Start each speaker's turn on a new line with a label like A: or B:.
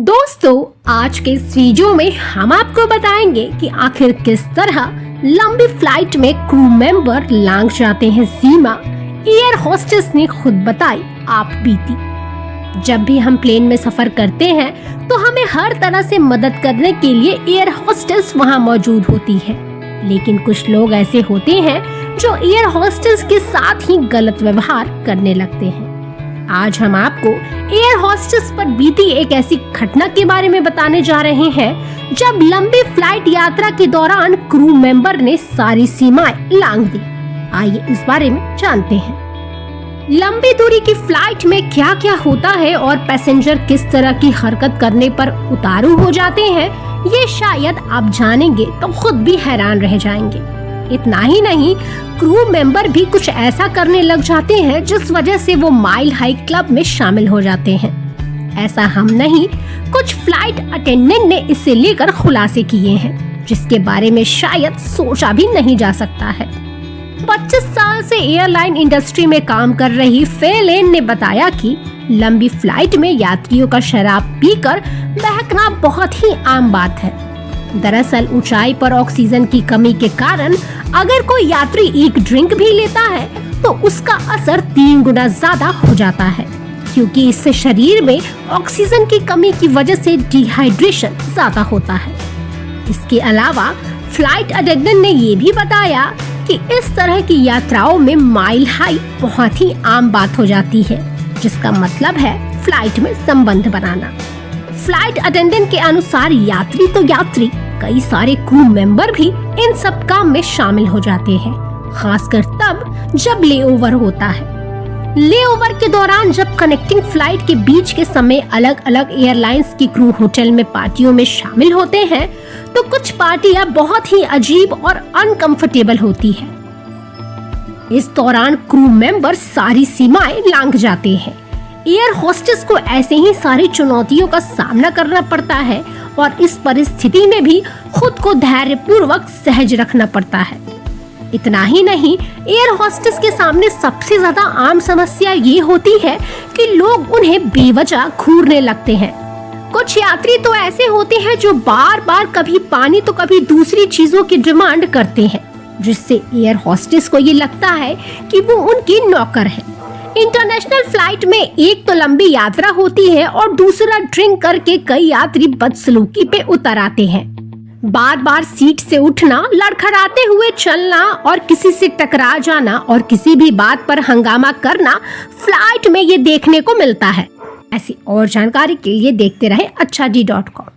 A: दोस्तों, आज के इस वीडियो में हम आपको बताएंगे कि आखिर किस तरह लंबी फ्लाइट में क्रू मेंबर लांघ जाते हैं सीमा। एयर होस्टेस ने खुद बताई आप बीती। जब भी हम प्लेन में सफर करते हैं तो हमें हर तरह से मदद करने के लिए एयर होस्टेस वहां मौजूद होती है, लेकिन कुछ लोग ऐसे होते हैं जो एयर होस्टेस के साथ ही गलत व्यवहार करने लगते हैं। आज हम आपको एयर होस्टेस पर बीती एक ऐसी घटना के बारे में बताने जा रहे हैं जब लंबी फ्लाइट यात्रा के दौरान क्रू मेंबर ने सारी सीमाएं लांघ दी। आइए इस बारे में जानते हैं। लंबी दूरी की फ्लाइट में क्या क्या होता है और पैसेंजर किस तरह की हरकत करने पर उतारू हो जाते हैं, ये शायद आप जानेंगे तो खुद भी हैरान रह जाएंगे। इतना ही नहीं, क्रू मेंबर भी कुछ ऐसा करने लग जाते हैं जिस वजह से वो माइल हाई क्लब में शामिल हो जाते हैं। ऐसा हम नहीं, कुछ फ्लाइट अटेंडेंट ने इसे लेकर खुलासे किए हैं जिसके बारे में शायद सोचा भी नहीं जा सकता है। 25 साल से एयरलाइन इंडस्ट्री में काम कर रही फेलेन ने बताया कि लंबी फ्लाइट में यात्रियों का शराब पीकर बहकना बहुत ही आम बात है। दरअसल ऊंचाई पर ऑक्सीजन की कमी के कारण अगर कोई यात्री एक ड्रिंक भी लेता है तो उसका असर 3 गुना ज्यादा हो जाता है, क्योंकि इससे शरीर में ऑक्सीजन की कमी की वजह से डिहाइड्रेशन ज्यादा होता है। इसके अलावा फ्लाइट अटेंडेंट ने ये भी बताया कि इस तरह की यात्राओं में माइल हाई बहुत ही आम बात हो जाती है, जिसका मतलब है फ्लाइट में संबंध बनाना। फ्लाइट अटेंडेंट के अनुसार यात्री तो यात्री, कई सारे क्रू मेंबर भी इन सब काम में शामिल हो जाते हैं, खासकर तब जब लेओवर होता है। लेओवर के दौरान जब कनेक्टिंग फ्लाइट के बीच के समय अलग अलग एयरलाइंस की क्रू होटल में पार्टियों में शामिल होते हैं तो कुछ पार्टियां बहुत ही अजीब और अनकंफर्टेबल होती है। इस दौरान क्रू मेंबर सारी सीमाएं लांघ जाते हैं। एयर होस्टेस को ऐसे ही सारी चुनौतियों का सामना करना पड़ता है और इस परिस्थिति में भी खुद को धैर्यपूर्वक सहज रखना पड़ता है। इतना ही नहीं, एयर होस्टेस के सामने सबसे ज्यादा आम समस्या ये होती है कि लोग उन्हें बेवजह घूरने लगते हैं। कुछ यात्री तो ऐसे होते हैं जो बार बार कभी पानी तो कभी दूसरी चीजों की डिमांड करते हैं, जिससे एयर होस्टेस को ये लगता है कि वो उनकी नौकर है। इंटरनेशनल फ्लाइट में एक तो लंबी यात्रा होती है और दूसरा ड्रिंक करके कई यात्री बदसलूकी पे उतर आते हैं। बार बार सीट से उठना, लड़खड़ाते हुए चलना और किसी से टकरा जाना और किसी भी बात पर हंगामा करना फ्लाइट में ये देखने को मिलता है। ऐसी और जानकारी के लिए देखते रहे अच्छा जी.com।